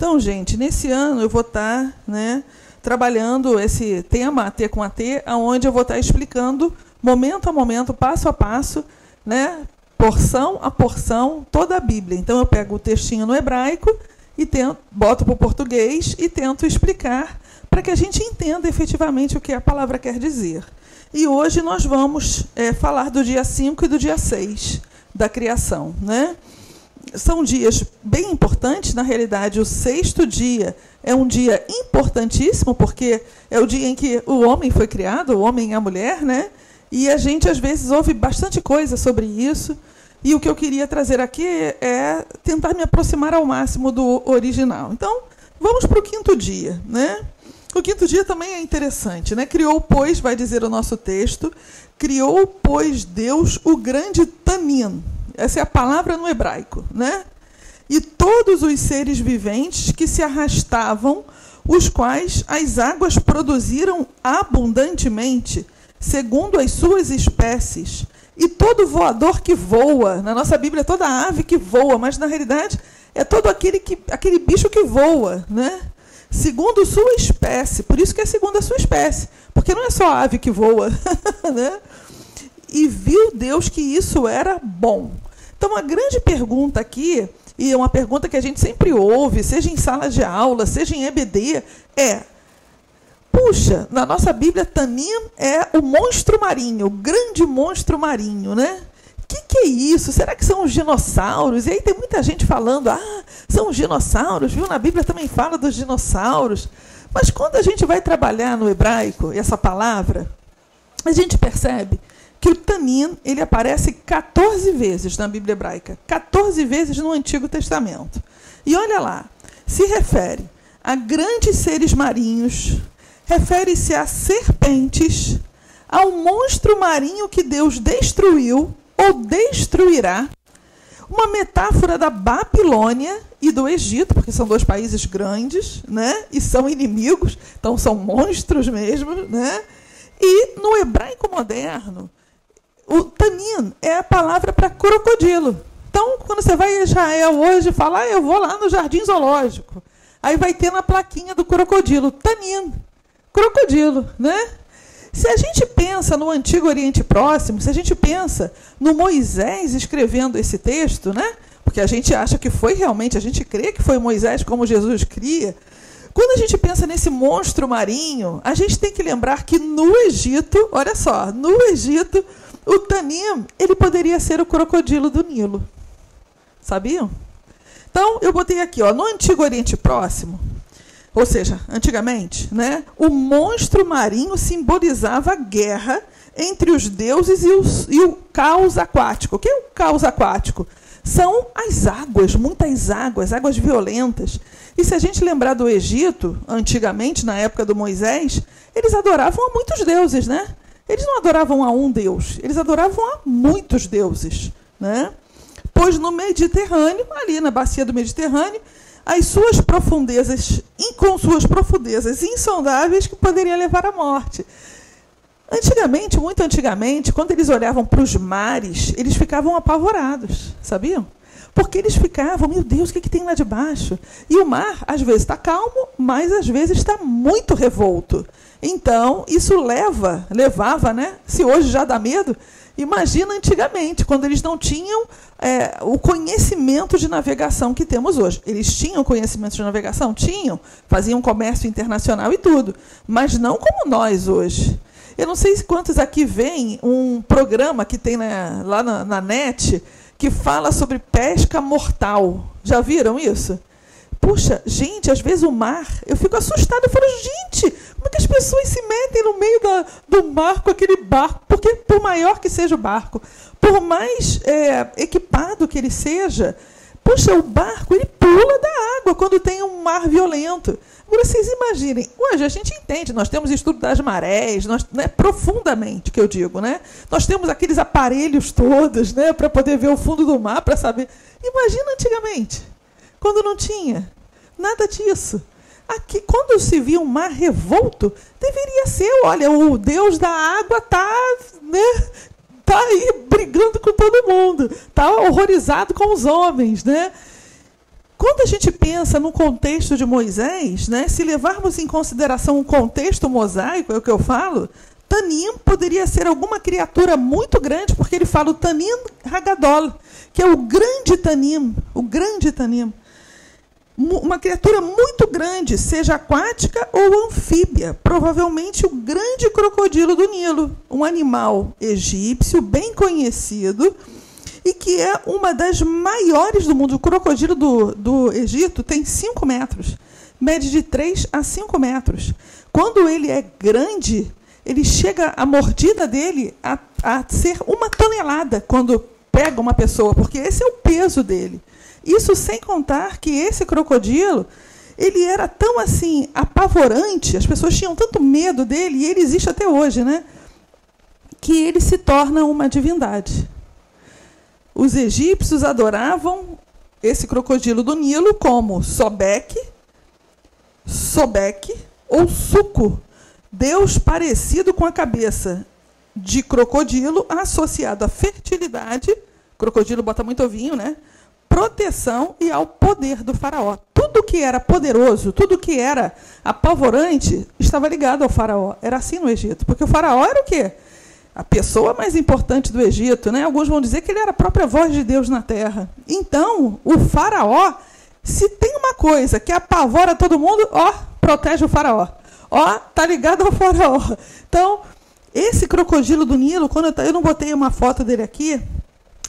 Então, gente, nesse ano eu vou estar, né, trabalhando esse tema, T com AT, onde eu vou estar explicando, momento a momento, passo a passo, né, porção a porção, toda a Bíblia. Então, eu pego o textinho no hebraico e boto para o português e tento explicar para que a gente entenda efetivamente o que a palavra quer dizer. E hoje nós vamos falar do dia 5 e do dia 6 da criação, né? São dias bem importantes, na realidade, o 6º dia é um dia importantíssimo, porque é o dia em que o homem foi criado, o homem e a mulher, né? E a gente, às vezes, ouve bastante coisa sobre isso, e o que eu queria trazer aqui é tentar me aproximar ao máximo do original. Então, vamos para o 5º dia, né? O 5º dia também é interessante, né? Criou, pois, vai dizer o nosso texto, criou, pois, Deus o grande Tanim. Essa é a palavra no hebraico, né? E todos os seres viventes que se arrastavam, os quais as águas produziram abundantemente, segundo as suas espécies, e todo voador que voa. Na nossa Bíblia é toda ave que voa, mas na realidade é todo aquele bicho que voa, né? Segundo sua espécie, por isso que é segundo a sua espécie, porque não é só a ave que voa, né? E viu Deus que isso era bom. Então, a grande pergunta aqui, e é uma pergunta que a gente sempre ouve, seja em sala de aula, seja em EBD, é: puxa, na nossa Bíblia, Tanim é o monstro marinho, o grande monstro marinho, né? O que é isso? Será que são os dinossauros? E aí tem muita gente falando, são os dinossauros, viu? Na Bíblia também fala dos dinossauros. Mas quando a gente vai trabalhar no hebraico, essa palavra, a gente percebe que o Tanim, ele aparece 14 vezes na Bíblia hebraica, 14 vezes no Antigo Testamento. E olha lá, se refere a grandes seres marinhos, refere-se a serpentes, ao monstro marinho que Deus destruiu ou destruirá, uma metáfora da Babilônia e do Egito, porque são dois países grandes, né? E são inimigos, então são monstros mesmo, né? E no hebraico moderno, o Tanim é a palavra para crocodilo. Então, quando você vai a Israel hoje e fala, eu vou lá no Jardim Zoológico, aí vai ter na plaquinha do crocodilo, Tanim, crocodilo, né? Se a gente pensa no Antigo Oriente Próximo, se a gente pensa no Moisés escrevendo esse texto, né? Porque a gente acha que foi realmente, a gente crê que foi Moisés como Jesus cria. Quando a gente pensa nesse monstro marinho, a gente tem que lembrar que no Egito, olha só, no Egito, o Tanim, ele poderia ser o crocodilo do Nilo. Sabiam? Então, eu botei aqui, ó, no Antigo Oriente Próximo, ou seja, antigamente, né, o monstro marinho simbolizava a guerra entre os deuses e o caos aquático. O que é o caos aquático? São as águas, muitas águas violentas. E se a gente lembrar do Egito, antigamente, na época do Moisés, eles adoravam a muitos deuses, né? Eles não adoravam a um Deus, eles adoravam a muitos deuses, né? Pois no Mediterrâneo, ali na bacia do Mediterrâneo, com suas profundezas insondáveis que poderiam levar à morte. Antigamente, muito antigamente, quando eles olhavam para os mares, eles ficavam apavorados, sabiam? Porque eles ficavam, meu Deus, o que tem lá de baixo? E o mar, às vezes, está calmo, mas às vezes está muito revolto. Então, isso levava, né? Se hoje já dá medo, imagina antigamente, quando eles não tinham o conhecimento de navegação que temos hoje. Eles tinham conhecimento de navegação? Tinham. Faziam comércio internacional e tudo. Mas não como nós hoje. Eu não sei quantos aqui veem um programa que tem lá na net que fala sobre pesca mortal. Já viram isso? Puxa, gente, às vezes o mar, eu fico assustada, eu falo, gente, como é que as pessoas se metem no meio do mar com aquele barco? Porque por maior que seja o barco, por mais equipado que ele seja, puxa, o barco, ele pula da água quando tem um mar violento. Agora, vocês imaginem, hoje a gente entende, nós temos estudo das marés, né, profundamente, que eu digo, né? Nós temos aqueles aparelhos todos, né, para poder ver o fundo do mar, para saber. Imagina antigamente, quando não tinha nada disso. Aqui, quando se via um mar revolto, deveria ser, olha, o Deus da água está, né, tá aí brigando com todo mundo, está horrorizado com os homens, né? Quando a gente pensa no contexto de Moisés, né, se levarmos em consideração o contexto mosaico, é o que eu falo, Tanim poderia ser alguma criatura muito grande, porque ele fala o Tanim Hagadol, que é o grande Tanim, uma criatura muito grande, seja aquática ou anfíbia, provavelmente o grande crocodilo do Nilo, um animal egípcio bem conhecido, e que é uma das maiores do mundo. O crocodilo do Egito tem 5 metros, mede de 3 a 5 metros. Quando ele é grande, ele chega, a mordida dele a ser 1 tonelada quando pega uma pessoa, porque esse é o peso dele. Isso sem contar que esse crocodilo, ele era tão assim apavorante, as pessoas tinham tanto medo dele, e ele existe até hoje, né, que ele se torna uma divindade. Os egípcios adoravam esse crocodilo do Nilo como Sobek ou Suco, deus parecido com a cabeça de crocodilo, associado à fertilidade, crocodilo bota muito ovinho, né? Proteção e ao poder do faraó. Tudo que era poderoso, tudo que era apavorante, estava ligado ao faraó. Era assim no Egito, porque o faraó era o quê? A pessoa mais importante do Egito, né? Alguns vão dizer que ele era a própria voz de Deus na terra. Então, o faraó, se tem uma coisa que apavora todo mundo, protege o faraó. Tá ligado ao faraó. Então, esse crocodilo do Nilo, eu não botei uma foto dele aqui,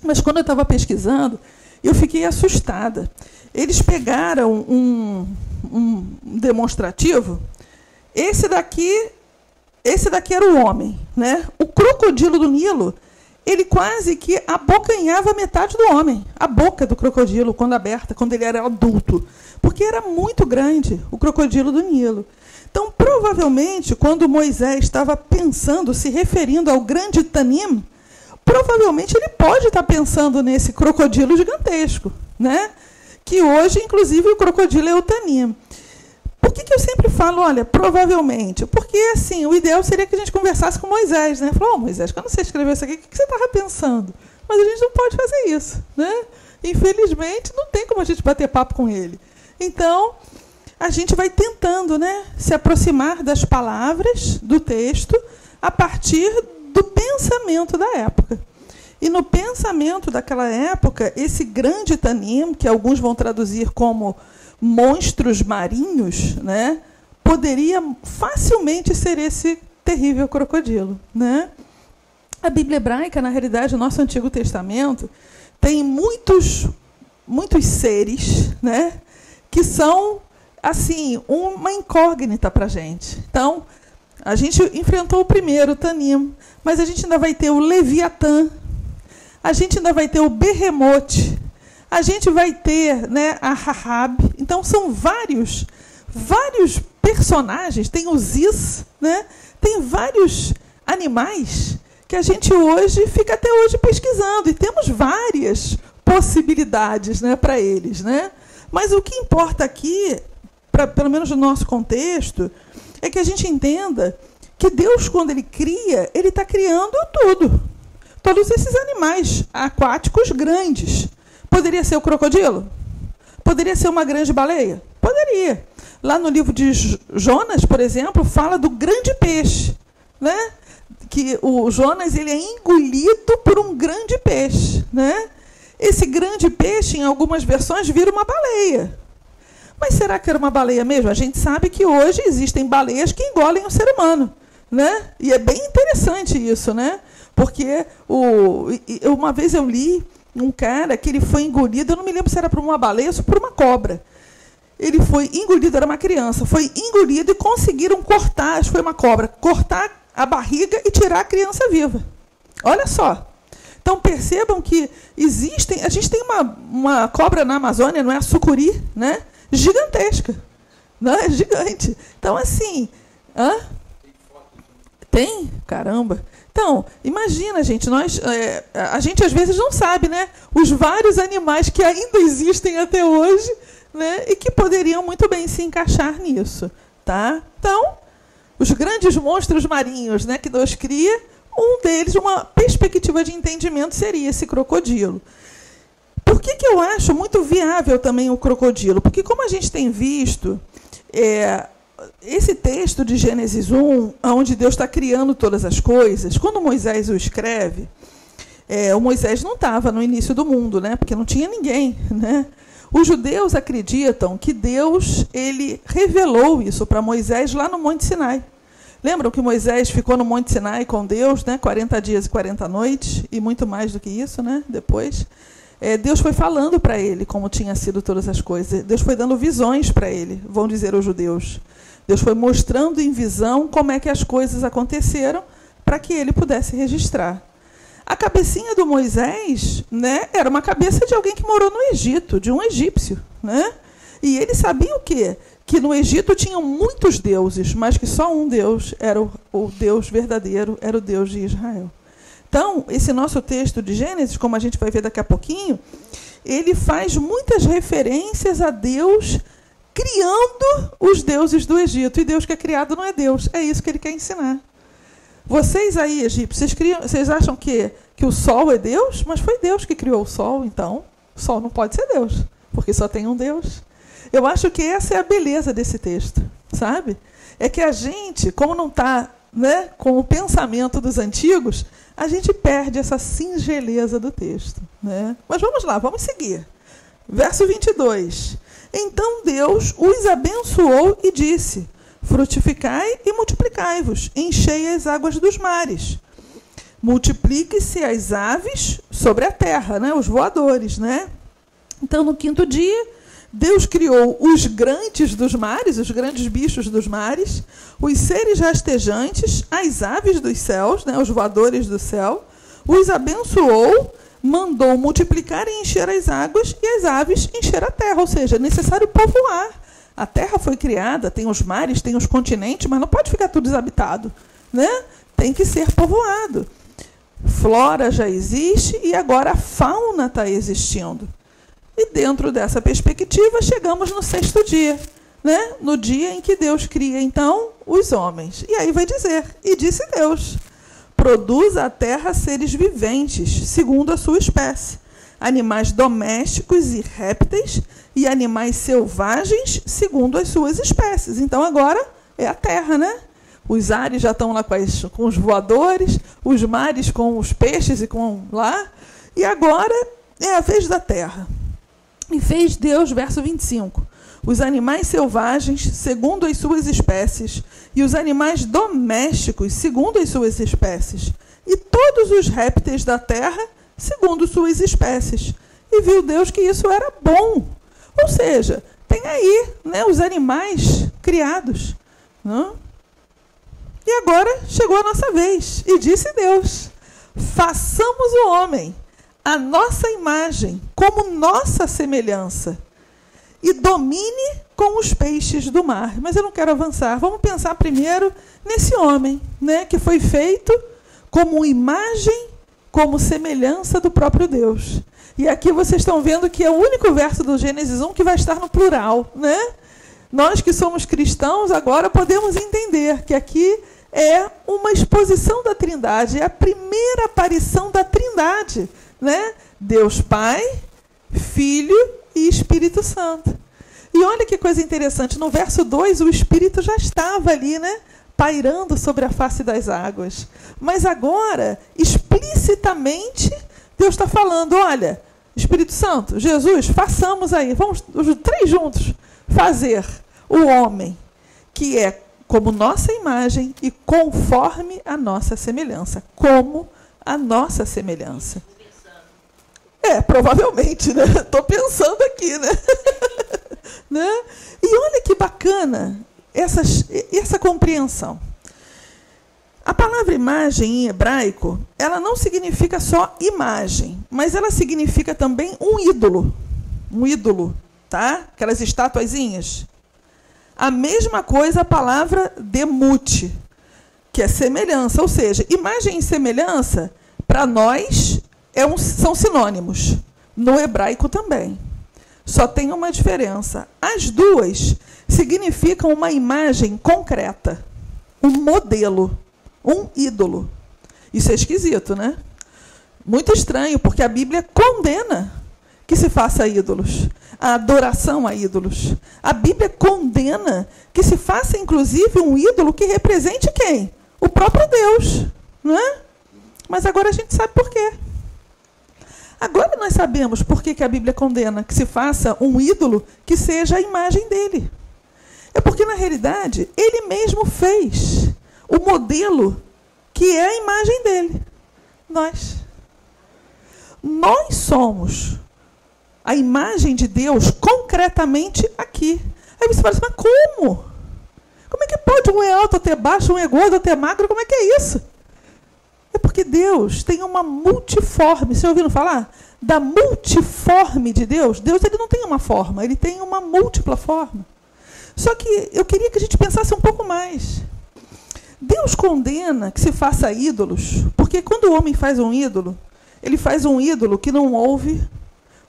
mas quando eu estava pesquisando, eu fiquei assustada. Eles pegaram um demonstrativo. Esse daqui era o homem, né? O crocodilo do Nilo, ele quase que abocanhava metade do homem. A boca do crocodilo, quando aberta, quando ele era adulto. Porque era muito grande, o crocodilo do Nilo. Então, provavelmente, quando Moisés estava pensando, se referindo ao grande Tanim, provavelmente ele pode estar pensando nesse crocodilo gigantesco, né? Que hoje, inclusive, o crocodilo é o Tanim. Por que eu sempre falo, olha, provavelmente? Porque, assim, o ideal seria que a gente conversasse com Moisés, né? Falou, Moisés, quando você escreveu isso aqui, o que você estava pensando? Mas a gente não pode fazer isso, né? Infelizmente, não tem como a gente bater papo com ele. Então, a gente vai tentando, né, se aproximar das palavras do texto a partir do pensamento da época. E no pensamento daquela época, esse grande Tanim, que alguns vão traduzir como monstros marinhos, né, poderia facilmente ser esse terrível crocodilo, né? A Bíblia hebraica, na realidade, o nosso Antigo Testamento, tem muitos seres, né, que são assim uma incógnita para a gente. Então, a gente enfrentou o primeiro, o Tanim, mas a gente ainda vai ter o Leviatã, a gente ainda vai ter o Behemoth, a gente vai ter, né, a Rahab. Então, são vários personagens, tem o Ziz, né, tem vários animais que a gente hoje fica até hoje pesquisando, e temos várias possibilidades, né, para eles, né? Mas o que importa aqui, pelo menos no nosso contexto, é que a gente entenda que Deus, quando Ele cria, Ele está criando tudo. Todos esses animais aquáticos grandes. Poderia ser o crocodilo? Poderia ser uma grande baleia? Poderia. Lá no livro de Jonas, por exemplo, fala do grande peixe, né? Que o Jonas, ele é engolido por um grande peixe, né? Esse grande peixe, em algumas versões, vira uma baleia. Mas será que era uma baleia mesmo? A gente sabe que hoje existem baleias que engolem o ser humano, né? E é bem interessante isso, né? Porque uma vez eu li um cara que ele foi engolido, eu não me lembro se era por uma baleia ou por uma cobra. Ele foi engolido, era uma criança, foi engolido e conseguiram cortar, acho que foi uma cobra, cortar a barriga e tirar a criança viva. Olha só. Então, percebam que existem... A gente tem uma cobra na Amazônia, não é a sucuri, né? Gigantesca. Não é? Gigante. Então, assim... Tem? Caramba. Então, imagina, gente, a gente às vezes não sabe, né? Os vários animais que ainda existem até hoje, né? E que poderiam muito bem se encaixar nisso. Tá? Então, os grandes monstros marinhos, né, que Deus cria, um deles, uma perspectiva de entendimento, seria esse crocodilo. Por que que eu acho muito viável também o crocodilo? Porque como a gente tem visto, esse texto de Gênesis 1, onde Deus está criando todas as coisas, quando Moisés o escreve, o Moisés não estava no início do mundo, né? Porque não tinha ninguém, né? Os judeus acreditam que Deus ele revelou isso para Moisés lá no Monte Sinai. Lembram que Moisés ficou no Monte Sinai com Deus, né? 40 dias e 40 noites, e muito mais do que isso, né? Depois, Deus foi falando para ele como tinha sido todas as coisas. Deus foi dando visões para ele, vão dizer os judeus. Deus foi mostrando em visão como é que as coisas aconteceram para que ele pudesse registrar. A cabecinha do Moisés, né, era uma cabeça de alguém que morou no Egito, de um egípcio, né? E ele sabia o quê? Que no Egito tinham muitos deuses, mas que só um Deus era o Deus verdadeiro, era o Deus de Israel. Então, esse nosso texto de Gênesis, como a gente vai ver daqui a pouquinho, ele faz muitas referências a Deus criando os deuses do Egito. E Deus que é criado não é Deus. É isso que ele quer ensinar. Vocês aí, egípcios, vocês acham que o sol é Deus? Mas foi Deus que criou o sol, então o sol não pode ser Deus, porque só tem um Deus. Eu acho que essa é a beleza desse texto, sabe? É que a gente, como não está, né, com o pensamento dos antigos, a gente perde essa singeleza do texto, né? Mas vamos lá, vamos seguir. Verso 22. Então Deus os abençoou e disse: frutificai e multiplicai-vos, enchei as águas dos mares. Multiplique-se as aves sobre a terra, né? Os voadores, né? Então, no 5º dia, Deus criou os grandes dos mares, os grandes bichos dos mares, os seres rastejantes, as aves dos céus, né? Os voadores do céu, os abençoou, mandou multiplicar e encher as águas, e as aves encher a terra, ou seja, é necessário povoar. A terra foi criada, tem os mares, tem os continentes, mas não pode ficar tudo desabitado, né? Tem que ser povoado. Flora já existe e agora a fauna está existindo. E dentro dessa perspectiva, chegamos no 6º dia, né? No dia em que Deus cria, então, os homens. E aí vai dizer, e disse Deus: produza a terra seres viventes, segundo a sua espécie, animais domésticos e répteis, e animais selvagens, segundo as suas espécies. Então, agora é a terra, né? Os ares já estão lá com os voadores, os mares com os peixes e com lá. E agora é a vez da terra. E fez Deus, verso 25, os animais selvagens, segundo as suas espécies, e os animais domésticos, segundo as suas espécies, e todos os répteis da terra, segundo suas espécies. E viu Deus que isso era bom. Ou seja, tem aí, né, os animais criados. Né? E agora chegou a nossa vez. E disse Deus: façamos o homem a nossa imagem, como nossa semelhança, e domine com os peixes do mar. Mas eu não quero avançar. Vamos pensar primeiro nesse homem, né, que foi feito como imagem, como semelhança do próprio Deus. E aqui vocês estão vendo que é o único verso do Gênesis 1 que vai estar no plural, né? Nós que somos cristãos agora podemos entender que aqui é uma exposição da Trindade, é a primeira aparição da Trindade, né? Deus Pai, Filho e Espírito Santo. E olha que coisa interessante, no verso 2 o Espírito já estava ali, né? Pairando sobre a face das águas. Mas agora, explicitamente, Deus está falando: olha, Espírito Santo, Jesus, façamos aí, vamos os três juntos fazer o homem, que é como nossa imagem e conforme a nossa semelhança. Como a nossa semelhança. Provavelmente, né? Estou pensando aqui, né? Né? E olha que bacana essa compreensão. A palavra imagem em hebraico, ela não significa só imagem, mas ela significa também um ídolo. Um ídolo, tá? Aquelas estatuazinhas. A mesma coisa a palavra demute, que é semelhança. Ou seja, imagem e semelhança, para nós, são sinônimos. No hebraico também. Só tem uma diferença. As duas significam uma imagem concreta, um modelo, um ídolo. Isso é esquisito, né? Muito estranho, porque a Bíblia condena que se faça ídolos, a adoração a ídolos. A Bíblia condena que se faça, inclusive, um ídolo que represente quem? O próprio Deus. Não é? Mas agora a gente sabe por quê. Agora nós sabemos por que a Bíblia condena que se faça um ídolo que seja a imagem dele. É porque, na realidade, ele mesmo fez o modelo que é a imagem dele. Nós somos a imagem de Deus concretamente aqui. Aí você fala assim, mas como? Como é que pode um é alto até baixo, um é gordo até magro? Como é que é isso? É porque Deus tem uma multiforme. Vocês ouviram falar? Da multiforme de Deus? Deus ele não tem uma forma, ele tem uma múltipla forma. Só que eu queria que a gente pensasse um pouco mais. Deus condena que se faça ídolos, porque quando o homem faz um ídolo, ele faz um ídolo que não ouve,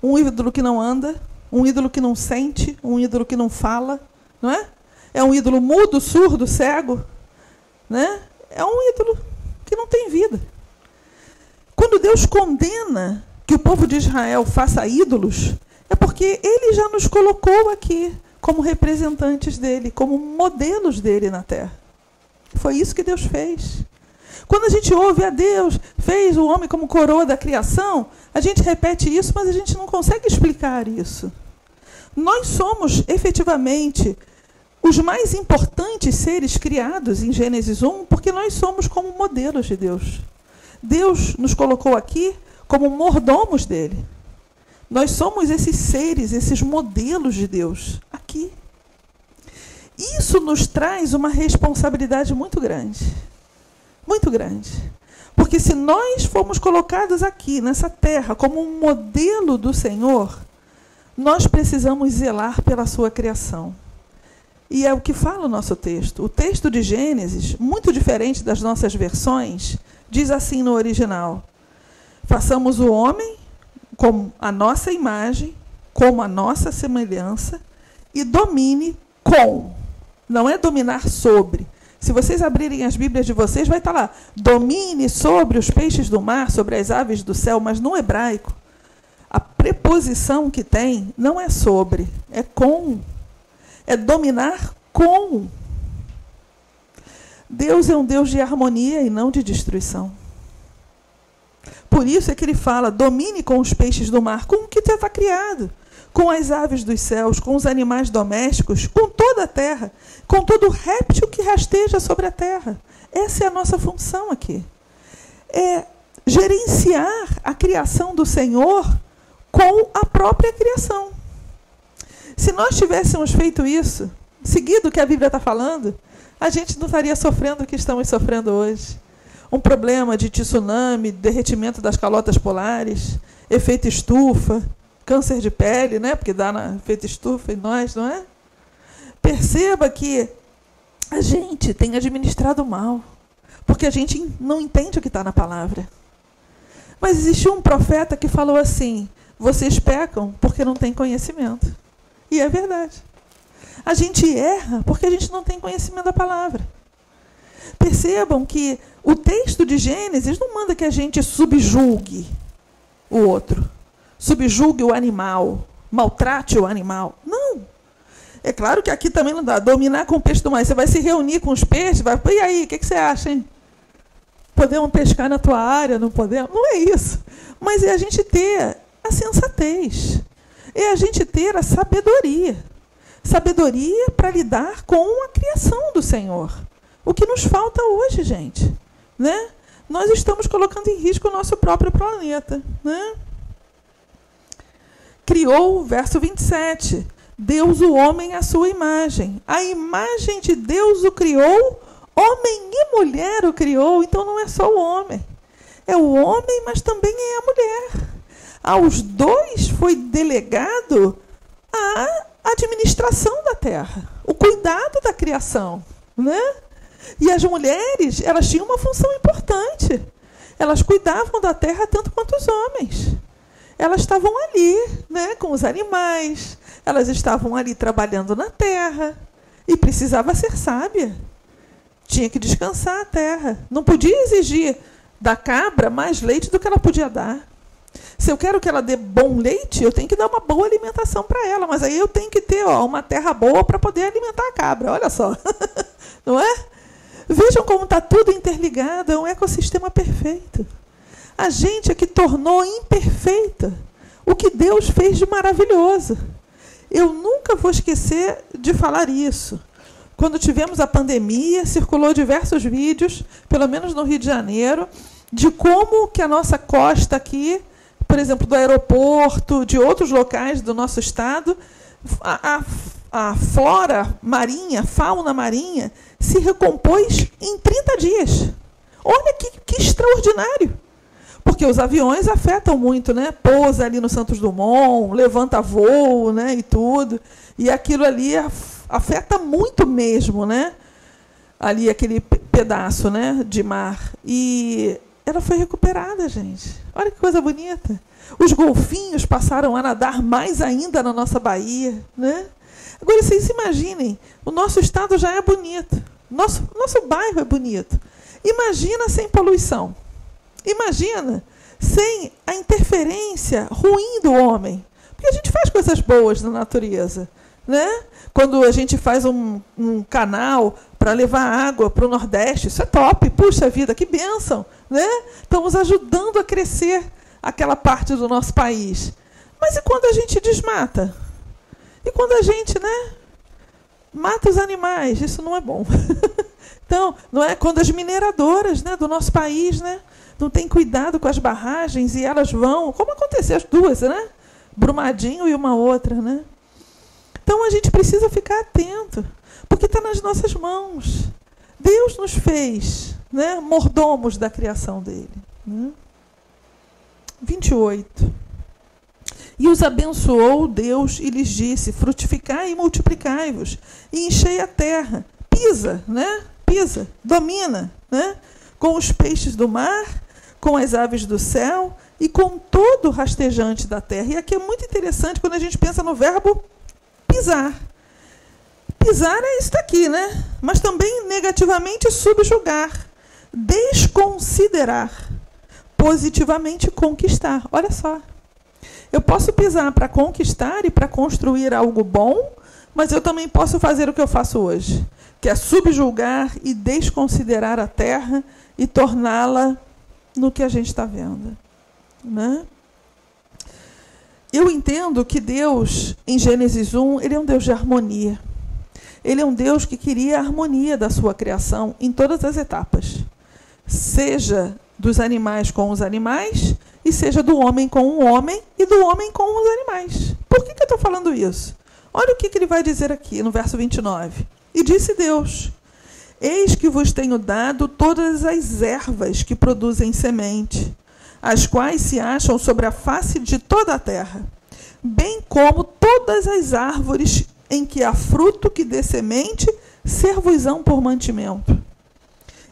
um ídolo que não anda, um ídolo que não sente, um ídolo que não fala, não é? É um ídolo mudo, surdo, cego, né? É um ídolo que não tem vida. Quando Deus condena que o povo de Israel faça ídolos, é porque ele já nos colocou aqui como representantes dele, como modelos dele na terra. Foi isso que Deus fez. Quando a gente ouve a Deus, fez o homem como coroa da criação, a gente repete isso, mas a gente não consegue explicar isso. Nós somos, efetivamente, os mais importantes seres criados em Gênesis 1, porque nós somos como modelos de Deus. Deus nos colocou aqui como mordomos dele. Nós somos esses seres, esses modelos de Deus aqui. Isso nos traz uma responsabilidade muito grande. Muito grande. Porque se nós formos colocados aqui, nessa terra, como um modelo do Senhor, nós precisamos zelar pela sua criação. E é o que fala o nosso texto. O texto de Gênesis, muito diferente das nossas versões, diz assim no original: façamos o homem como a nossa imagem, como a nossa semelhança, e domine com. Não é dominar sobre. Se vocês abrirem as Bíblias de vocês, vai estar lá: domine sobre os peixes do mar, sobre as aves do céu. Mas no hebraico, a preposição que tem não é sobre, é com. É dominar com. Deus é um Deus de harmonia e não de destruição. Por isso é que ele fala: domine com os peixes do mar, com o que já está criado, com as aves dos céus, com os animais domésticos, com toda a terra, com todo réptil que rasteja sobre a terra. Essa é a nossa função aqui. É gerenciar a criação do Senhor com a própria criação. Se nós tivéssemos feito isso, seguido o que a Bíblia está falando, a gente não estaria sofrendo o que estamos sofrendo hoje. Um problema de tsunami, derretimento das calotas polares, efeito estufa, câncer de pele, né? Porque dá na efeito estufa em nós, não é? Perceba que a gente tem administrado mal, porque a gente não entende o que está na palavra. Mas existiu um profeta que falou assim: vocês pecam porque não têm conhecimento. E é verdade. A gente erra porque a gente não tem conhecimento da palavra. Percebam que o texto de Gênesis não manda que a gente subjulgue o outro, subjulgue o animal, maltrate o animal. Não. É claro que aqui também não dá. Dominar com o peixe do mar. Você vai se reunir com os peixes, vai, e aí, o que você acha, hein? Podemos pescar na tua área, não podemos? Não é isso. Mas é a gente ter a sensatez. É a gente ter a sabedoria. Sabedoria para lidar com a criação do Senhor. O que nos falta hoje, gente, né? Nós estamos colocando em risco o nosso próprio planeta, né? Criou, verso 27, Deus o homem à sua imagem. A imagem de Deus o criou, homem e mulher o criou. Então não é só o homem. É o homem, mas também é a mulher. Aos dois foi delegado a administração da terra, o cuidado da criação, né? E as mulheres, elas tinham uma função importante. Elas cuidavam da terra tanto quanto os homens. Elas estavam ali, né, com os animais. Elas estavam ali trabalhando na terra. E precisava ser sábia. Tinha que descansar a terra. Não podia exigir da cabra mais leite do que ela podia dar. Se eu quero que ela dê bom leite, eu tenho que dar uma boa alimentação para ela. Mas aí eu tenho que ter uma terra boa para poder alimentar a cabra. Olha só. Não é? Vejam como está tudo interligado. É um ecossistema perfeito. A gente é que tornou imperfeita o que Deus fez de maravilhoso. Eu nunca vou esquecer de falar isso. Quando tivemos a pandemia, circulou diversos vídeos, pelo menos no Rio de Janeiro, de como que a nossa costa aqui, por exemplo, do aeroporto, de outros locais do nosso estado, a flora marinha, fauna marinha, se recompôs em 30 dias. Olha que extraordinário! Porque os aviões afetam muito, né? Pousa ali no Santos Dumont, levanta voo, né? E tudo. E aquilo ali afeta muito mesmo, né? Ali aquele pedaço, né? De mar. E ela foi recuperada, gente. Olha que coisa bonita. Os golfinhos passaram a nadar mais ainda na nossa Bahia, né? Agora, vocês imaginem, o nosso estado já é bonito. Nosso bairro é bonito. Imagina sem poluição. Imagina sem a interferência ruim do homem. Porque a gente faz coisas boas na natureza, né? Quando a gente faz um canal para levar água para o Nordeste, isso é top. Puxa vida, que bênção, né? Estamos ajudando a crescer aquela parte do nosso país. Mas e quando a gente desmata? E quando a gente, né, mata os animais? Isso não é bom. Então, não é quando as mineradoras, né, do nosso país, né, não tem cuidado com as barragens e elas vão, como aconteceu as duas, né? Brumadinho e uma outra, né? Então a gente precisa ficar atento, porque está nas nossas mãos. Deus nos fez, né, mordomos da criação dele. Né? 28. E os abençoou Deus e lhes disse: frutificai e multiplicai-vos, e enchei a terra. Pisa, né? Pisa, domina, né? Com os peixes do mar, com as aves do céu e com todo o rastejante da terra. E aqui é muito interessante quando a gente pensa no verbo pisar. Pisar é isso daqui, né? Mas também negativamente subjugar, desconsiderar, positivamente conquistar. Olha só. Eu posso pisar para conquistar e para construir algo bom, mas eu também posso fazer o que eu faço hoje, que é subjugar e desconsiderar a terra e torná-la no que a gente está vendo. Né? Eu entendo que Deus, em Gênesis 1, ele é um Deus de harmonia. Ele é um Deus que queria a harmonia da sua criação em todas as etapas. Seja dos animais com os animais, e seja do homem com o homem, e do homem com os animais. Por que eu estou falando isso? Olha o que ele vai dizer aqui, no verso 29. E disse Deus: eis que vos tenho dado todas as ervas que produzem semente, as quais se acham sobre a face de toda a terra, bem como todas as árvores em que há fruto que dê semente, ser-vos-ão por mantimento.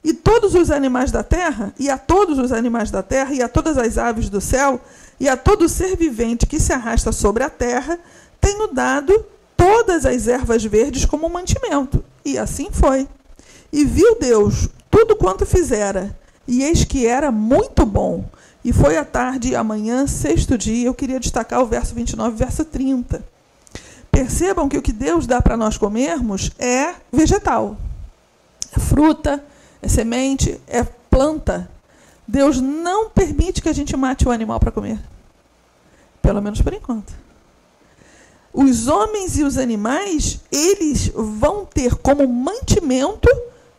E todos os animais da terra, e a todos os animais da terra, e a todas as aves do céu, e a todo ser vivente que se arrasta sobre a terra, tenho dado todas as ervas verdes como mantimento. E assim foi. E viu Deus tudo quanto fizera, e eis que era muito bom. E foi a tarde e a manhã, sexto dia. Eu queria destacar o verso 29 e verso 30. Percebam que o que Deus dá para nós comermos é vegetal. É fruta, é semente, é planta. Deus não permite que a gente mate o animal para comer. Pelo menos por enquanto. Os homens e os animais, eles vão ter como mantimento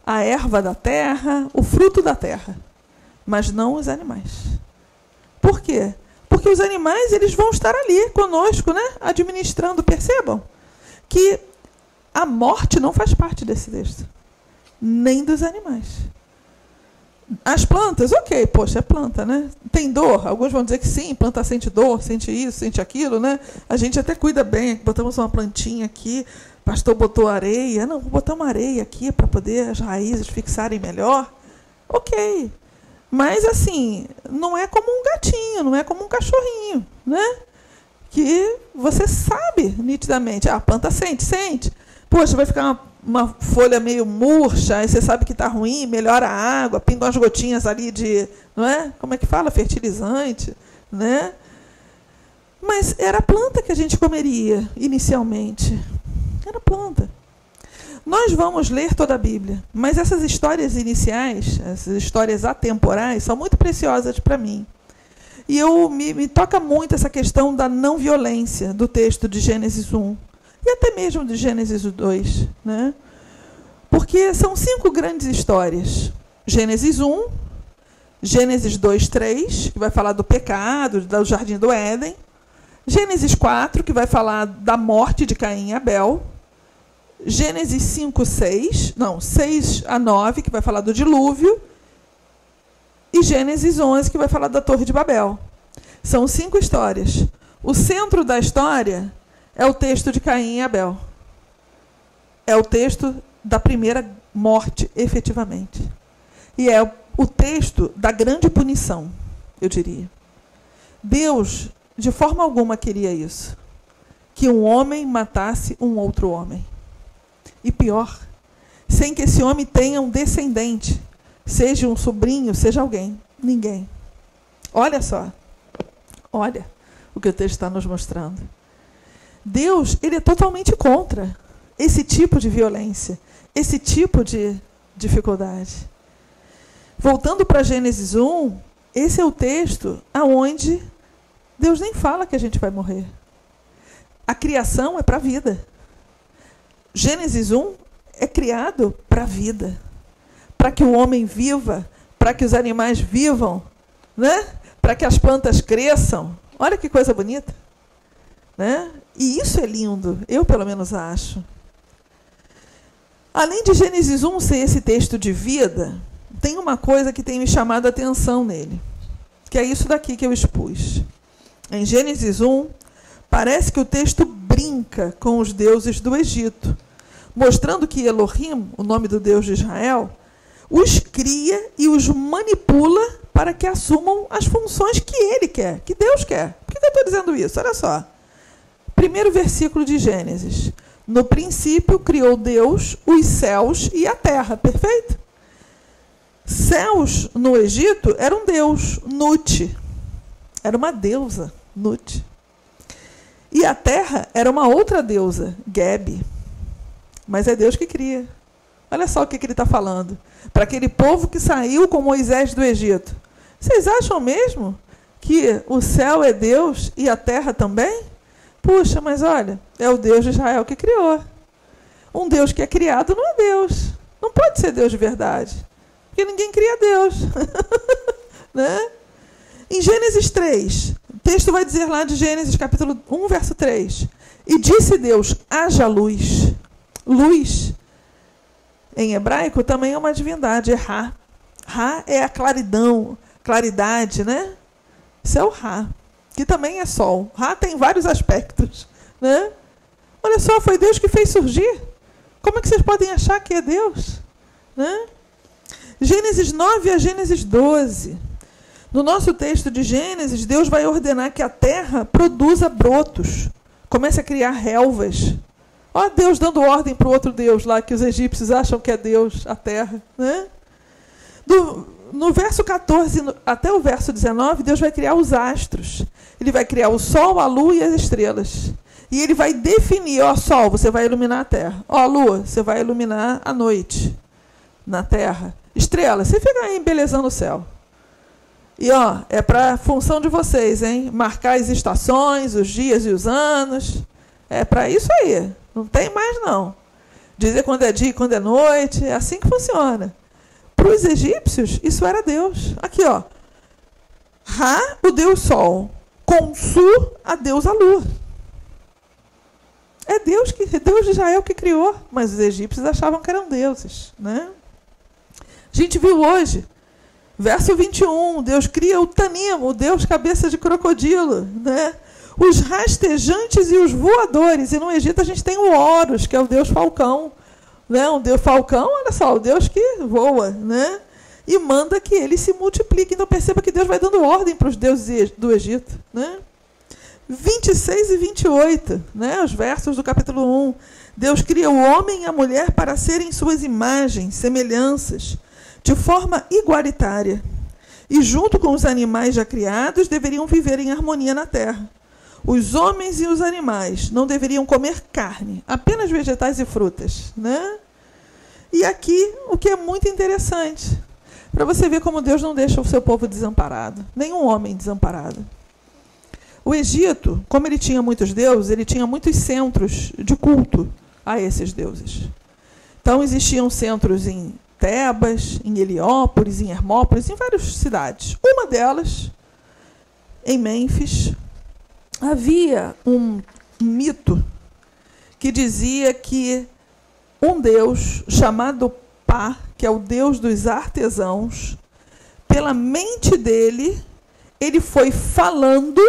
a erva da terra, o fruto da terra, mas não os animais. Por quê? Porque os animais, eles vão estar ali conosco, né? Administrando. Percebam que a morte não faz parte desse texto, nem dos animais. As plantas, ok, poxa, é planta, né? Tem dor? Alguns vão dizer que sim, planta sente dor, sente isso, sente aquilo, né? A gente até cuida bem, botamos uma plantinha aqui, o pastor botou areia, não, vou botar uma areia aqui para poder as raízes fixarem melhor. Ok, mas assim, não é como um gatinho, não é como um cachorrinho, né? Que você sabe nitidamente, a planta sente. Poxa, vai ficar uma folha meio murcha, aí você sabe que está ruim, melhora a água, pinga umas gotinhas ali de, não é? Como é que fala? Fertilizante, né? Mas era a planta que a gente comeria inicialmente. Era a planta. Nós vamos ler toda a Bíblia, mas essas histórias iniciais, essas histórias atemporais, são muito preciosas para mim. E me toca muito essa questão da não violência do texto de Gênesis 1 e até mesmo de Gênesis 2, né? Porque são 5 grandes histórias. Gênesis 1, Gênesis 2, 3, que vai falar do pecado, do Jardim do Éden. Gênesis 4, que vai falar da morte de Caim e Abel. Gênesis 6 a 9, que vai falar do dilúvio. E Gênesis 11, que vai falar da Torre de Babel. São 5 histórias. O centro da história é o texto de Caim e Abel. É o texto da primeira morte, efetivamente. E é o texto da grande punição, eu diria. Deus, de forma alguma, queria isso. Que um homem matasse um outro homem. E pior, sem que esse homem tenha um descendente, seja um sobrinho, seja alguém. Ninguém. Olha só. Olha o que o texto está nos mostrando. Deus, ele é totalmente contra esse tipo de violência, esse tipo de dificuldade. Voltando para Gênesis 1, esse é o texto onde Deus nem fala que a gente vai morrer. A criação é para a vida. Gênesis 1 é criado para a vida. Para que o homem viva, para que os animais vivam, né? Para que as plantas cresçam. Olha que coisa bonita. Né? E isso é lindo, eu pelo menos acho. Além de Gênesis 1 ser esse texto de vida, tem uma coisa que tem me chamado a atenção nele, que é isso daqui que eu expus. Em Gênesis 1, parece que o texto brinca com os deuses do Egito, mostrando que Elohim, o nome do Deus de Israel, os cria e os manipula para que assumam as funções que ele quer, que Deus quer. Por que eu estou dizendo isso? Olha só. Primeiro versículo de Gênesis. No princípio criou Deus os céus e a terra. Perfeito? Céus no Egito era um deus, Nut. Era uma deusa, Nut. E a terra era uma outra deusa, Geb. Mas é Deus que cria. Olha só o que ele está falando. Para aquele povo que saiu com Moisés do Egito. Vocês acham mesmo que o céu é Deus e a terra também? Puxa, mas olha, é o Deus de Israel que criou. Um Deus que é criado não é Deus. Não pode ser Deus de verdade. Porque ninguém cria Deus. Né? Em Gênesis 3, o texto vai dizer lá de Gênesis capítulo 1, verso 3. E disse Deus, haja luz. Luz, em hebraico, também é uma divindade, é Ra. Ra é a claridão, claridade, né? Isso é o Ra, que também é sol. Ra tem vários aspectos, né? Olha só, foi Deus que fez surgir. Como é que vocês podem achar que é Deus? Né? Gênesis 9 a Gênesis 12. No nosso texto de Gênesis, Deus vai ordenar que a terra produza brotos, comece a criar relvas. Ó, Deus dando ordem para o outro Deus lá, que os egípcios acham que é Deus, a terra. Né? No verso 14 até o verso 19, Deus vai criar os astros. Ele vai criar o sol, a lua e as estrelas. E ele vai definir, ó, sol, você vai iluminar a terra. Ó, lua, você vai iluminar a noite na terra. Estrela, você fica aí embelezando o céu. E, ó, é para a função de vocês, hein? Marcar as estações, os dias e os anos. É para isso aí. Não tem mais, não. Dizer quando é dia e quando é noite. É assim que funciona. Para os egípcios, isso era Deus. Aqui, ó. Ra, o deus sol. Consu, a deusa lua. É Deus de Israel que criou. Mas os egípcios achavam que eram deuses. Né? A gente viu hoje. Verso 21. Deus cria o Tanimo, o deus cabeça de crocodilo. Né? Os rastejantes e os voadores. E no Egito a gente tem o Horus, que é o deus falcão. Né? O deus falcão, olha só, o Deus que voa. Né? E manda que eles se multipliquem. Então perceba que Deus vai dando ordem para os deuses do Egito. Né? 26 e 28, né? Os versos do capítulo 1. Deus cria o homem e a mulher para serem suas imagens, semelhanças, de forma igualitária. e junto com os animais já criados deveriam viver em harmonia na terra. Os homens e os animais não deveriam comer carne, apenas vegetais e frutas, né? E aqui o que é muito interessante, para você ver como Deus não deixa o seu povo desamparado, nenhum homem desamparado. O Egito, como ele tinha muitos deuses, ele tinha muitos centros de culto a esses deuses. Então existiam centros em Tebas, em Heliópolis, em Hermópolis, em várias cidades. Uma delas, em Mênfis, havia um mito que dizia que um deus chamado Pá, que é o deus dos artesãos, pela mente dele, ele foi falando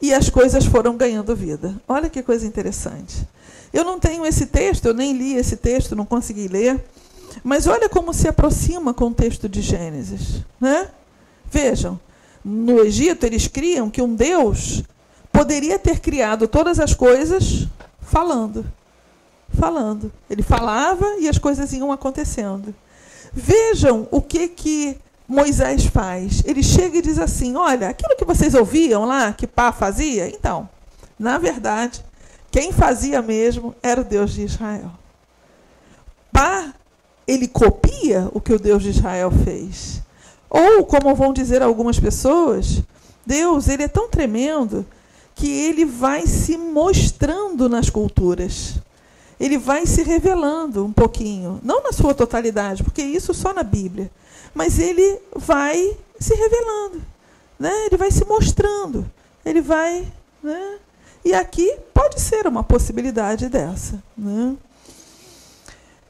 e as coisas foram ganhando vida. Olha que coisa interessante. Eu não tenho esse texto, eu nem li esse texto, não consegui ler, mas olha como se aproxima com o texto de Gênesis, né? Vejam, no Egito eles criam que um deus poderia ter criado todas as coisas falando. Ele falava e as coisas iam acontecendo. Vejam o que Moisés faz. Ele chega e diz assim, olha, aquilo que vocês ouviam lá, que Pá fazia, então, na verdade, quem fazia mesmo era o Deus de Israel. Pá, ele copia o que o Deus de Israel fez. Ou, como vão dizer algumas pessoas, Deus, ele é tão tremendo que ele vai se mostrando nas culturas. Ele vai se revelando um pouquinho, não na sua totalidade, porque isso só na Bíblia, mas ele vai se revelando, né? Ele vai se mostrando, ele vai, né? E aqui pode ser uma possibilidade dessa, né?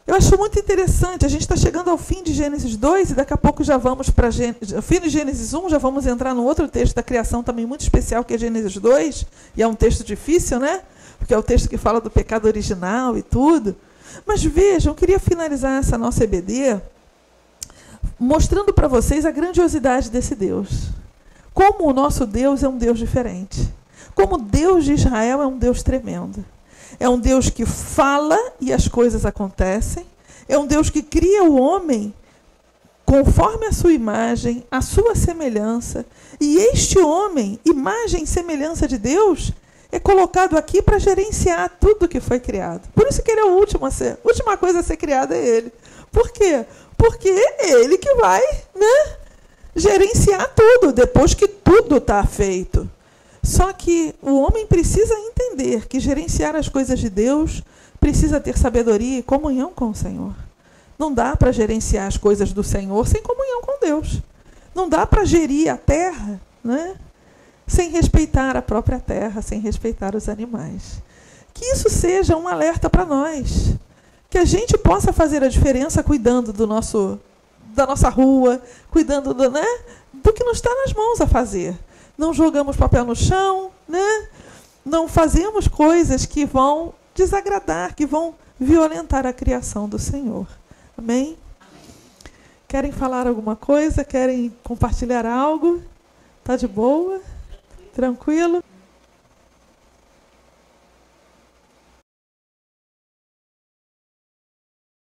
Eu acho muito interessante, a gente está chegando ao fim de Gênesis 2 e daqui a pouco já vamos para o fim de Gênesis 1, já vamos entrar no outro texto da criação também muito especial, que é Gênesis 2, e é um texto difícil, né? Porque é o texto que fala do pecado original e tudo. Mas vejam, eu queria finalizar essa nossa EBD mostrando para vocês a grandiosidade desse Deus. Como o nosso Deus é um Deus diferente. Como o Deus de Israel é um Deus tremendo. É um Deus que fala e as coisas acontecem. É um Deus que cria o homem conforme a sua imagem, a sua semelhança. E este homem, imagem e semelhança de Deus, é colocado aqui para gerenciar tudo que foi criado. Por isso que ele é o último a ser. A última coisa a ser criada é ele. Por quê? Porque é ele que vai, né, gerenciar tudo, depois que tudo está feito. Só que o homem precisa entender que gerenciar as coisas de Deus precisa ter sabedoria e comunhão com o Senhor. Não dá para gerenciar as coisas do Senhor sem comunhão com Deus. Não dá para gerir a terra, né, sem respeitar a própria terra, sem respeitar os animais. Que isso seja um alerta para nós. Que a gente possa fazer a diferença cuidando da nossa rua, cuidando do que nos está nas mãos a fazer. Não jogamos papel no chão, né? Não fazemos coisas que vão desagradar, que vão violentar a criação do Senhor. Amém? Querem falar alguma coisa? Querem compartilhar algo? Está de boa? Tranquilo?